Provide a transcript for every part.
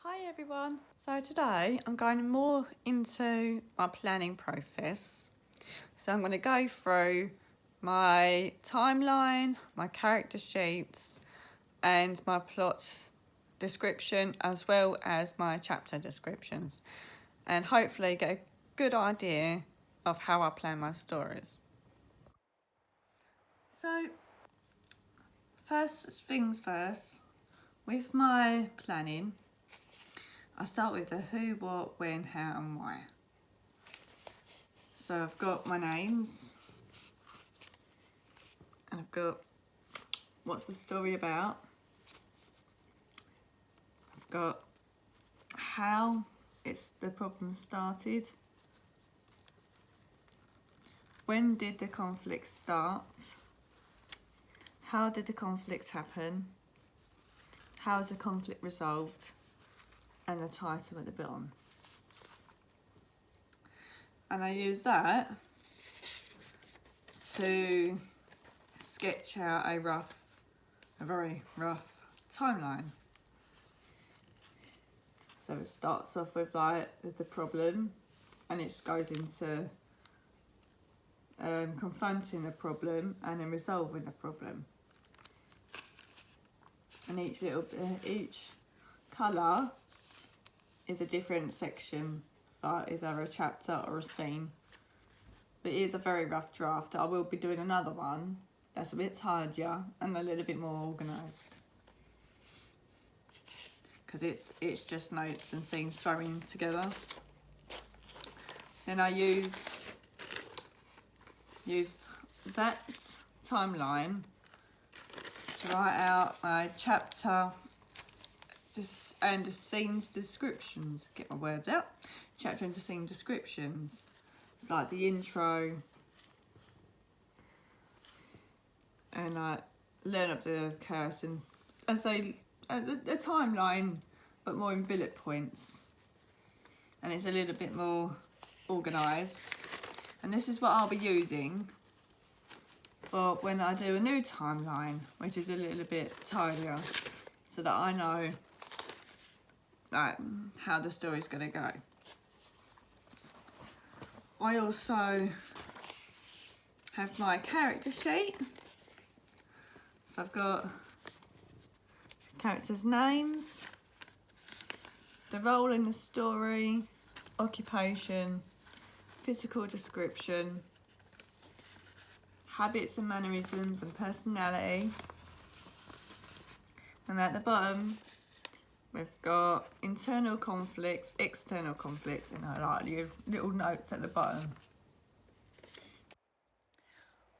Hi everyone. So today I'm going more into my planning process. So I'm going to go through my timeline, my character sheets and my plot description as well as my chapter descriptions and hopefully get a good idea of how I plan my stories. So first things first, with my planning, I start with the who, what, when, how and why. So I've got my names and I've got what's the story about. I've got how the problem started. When did the conflict start? How did the conflict happen? How is the conflict resolved? And the title at the bottom. And I use that to sketch out a very rough timeline. So it starts off with like the problem and it goes into confronting the problem and then resolving the problem. And each colour is a different section, like either a chapter or a scene. But it is a very rough draft. I will be doing another one that's a bit tidier and a little bit more organised. Because it's just notes and scenes thrown together. Then I use that timeline to write out my chapter and the scenes descriptions. Get my words out. Chapter and scene descriptions. It's like the intro, and I learn up the characters and as the timeline, but more in bullet points, and it's a little bit more organised. And this is what I'll be using for when I do a new timeline, which is a little bit tidier, so that I know like how the story's going to go. I also have my character sheet. So I've got characters' names, the role in the story, occupation, physical description, habits and mannerisms and personality. And at the bottom, we've got internal conflicts, external conflicts, and I like little notes at the bottom.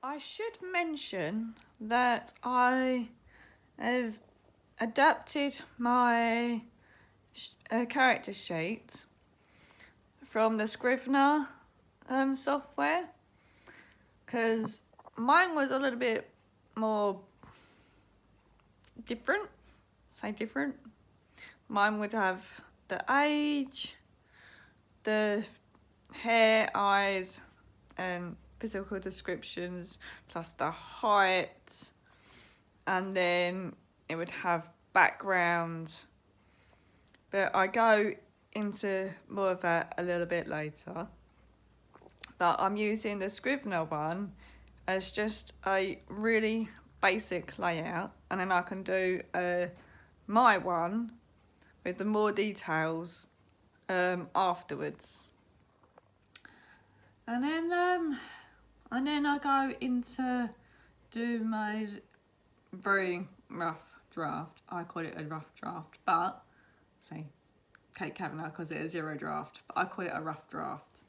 I should mention that I have adapted my character sheet from the Scrivener software, because mine was a little bit more different. Mine would have the age, the hair, eyes, and physical descriptions, plus the height, and then it would have background. But I go into more of that a little bit later. But I'm using the Scrivener one as just a really basic layout, and then I can do my one with the more details afterwards. And then I go into do my very rough draft. I call it a rough draft, but say Kate Kavanagh calls it a zero draft, but I call it a rough draft.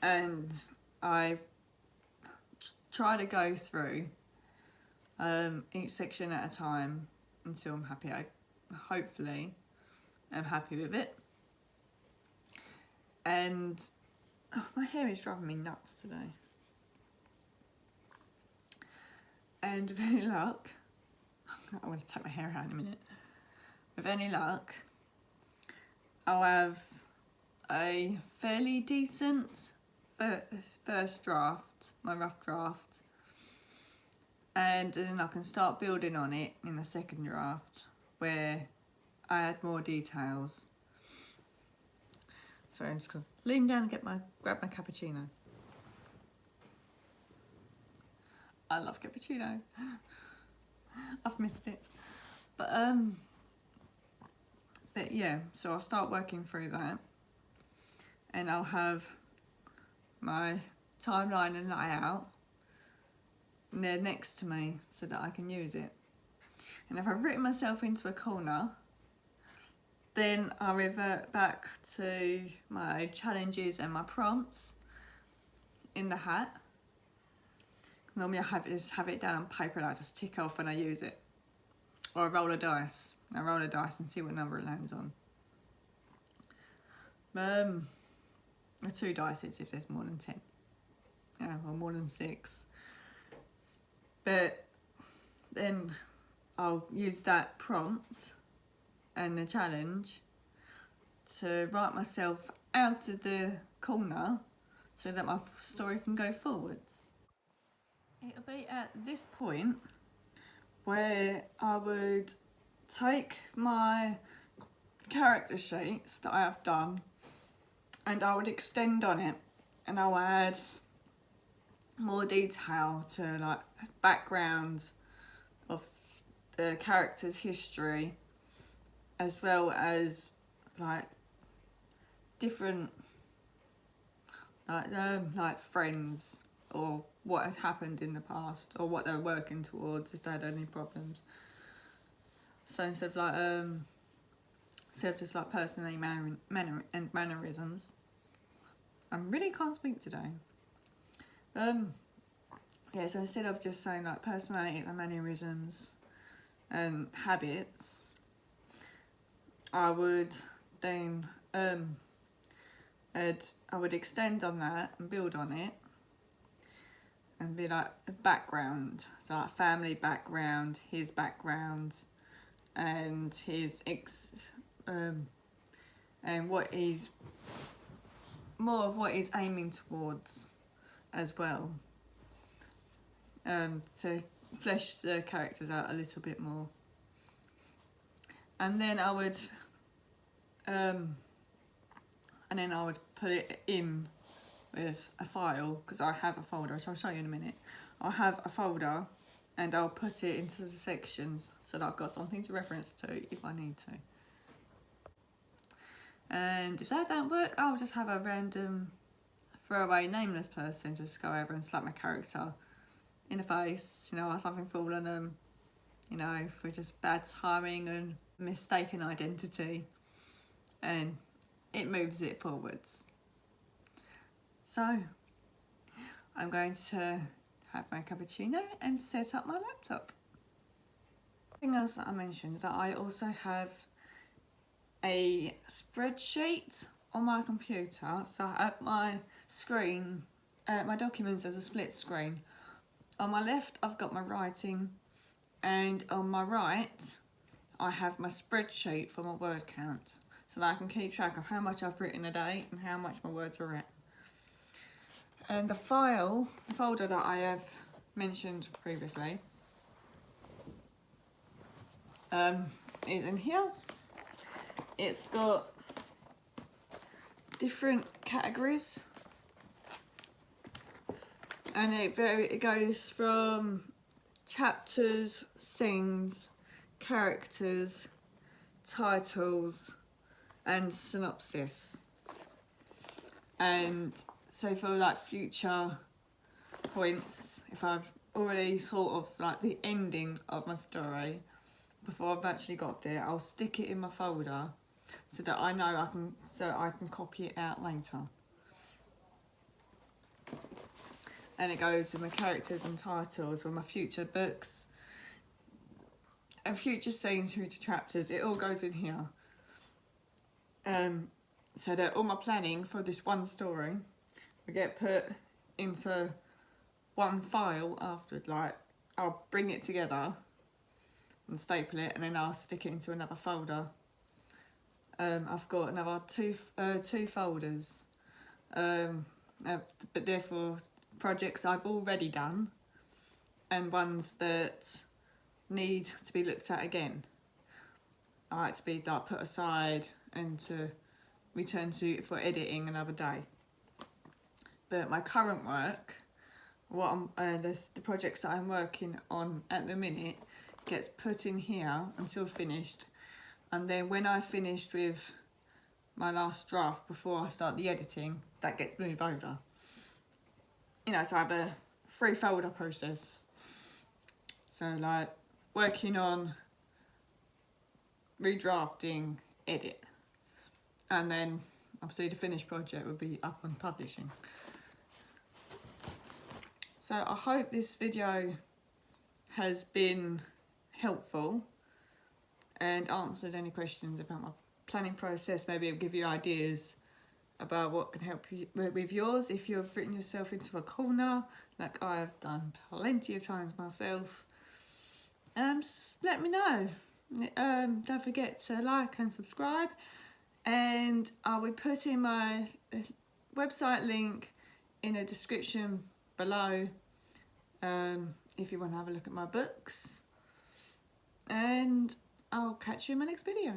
And I try to go through each section at a time until I'm happy. Hopefully I'm happy with it. And my hair is driving me nuts today. And with any luck, I'm going to take my hair out in a minute. With any luck, I'll have a fairly decent first draft, my rough draft, and then I can start building on it in the second draft, where I add more details. Sorry, I'm just gonna lean down and grab my cappuccino. I love cappuccino. I've missed it. But yeah, so I'll start working through that, and I'll have my timeline and layout there next to me so that I can use it. And if I've written myself into a corner, then I'll revert back to my challenges and my prompts in the hat. Normally I just have it down on paper and I just tick off when I use it. Or I roll a dice. I roll a dice and see what number it lands on. Or 2 dices if there's more than 10. Yeah, or more than 6. But then I'll use that prompt and the challenge to write myself out of the corner so that my story can go forwards. It'll be at this point where I would take my character sheets that I have done and I would extend on it, and I'll add more detail to like background of the character's history, as well as like different like friends or what had happened in the past or what they're working towards if they had any problems. So instead of just like personality mannerisms, I really can't speak today. Yeah, so instead of just saying like personalities and mannerisms and habits, I would then I would extend on that and build on it and be like a background, so like family background, his background, and his and what he's more of what he's aiming towards as well, to flesh the characters out a little bit more. And then I would put it in with a file, because I have a folder, which I'll show you in a minute. I'll have a folder and I'll put it into the sections so that I've got something to reference to if I need to. And if that don't work, I'll just have a random throwaway nameless person just go over and slap my character in the face, you know, or something fall on them, you know, for just bad timing and mistaken identity, and it moves it forwards. So I'm going to have my cappuccino and set up my laptop. Something else that I mentioned is that I also have a spreadsheet on my computer. So I have my screen, my documents as a split screen. On my left I've got my writing, and on my right I have my spreadsheet for my word count, so that I can keep track of how much I've written a day and how much my words are at. And the folder that I have mentioned previously is in here. It's got different categories, and it goes from chapters, scenes, characters, titles, and synopsis. And so for like future points, if I've already thought of like the ending of my story before I've actually got there, I'll stick it in my folder so that I know I can copy it out later. And it goes with my characters and titles for my future books and future scenes, future chapters. It all goes in here. So that all my planning for this one story will get put into one file afterwards. Like, I'll bring it together and staple it, and then I'll stick it into another folder. I've got another two folders, but they're for projects I've already done and ones that need to be looked at again. I like to be like put aside and to return to for editing another day. But my current work, what I'm the projects that I'm working on at the minute, gets put in here until finished, and then when I finished with my last draft before I start the editing, that gets moved over. You know, so I have a 3-folder process. So like working on redrafting, edit, and then obviously the finished project would be up on publishing. So I hope this video has been helpful and answered any questions about my planning process. Maybe it'll give you ideas about what can help you with yours if you've written yourself into a corner like I've done plenty of times myself. Just let me know. Don't forget to like and subscribe, and I will put in my website link in the description below if you want to have a look at my books, and I'll catch you in my next video.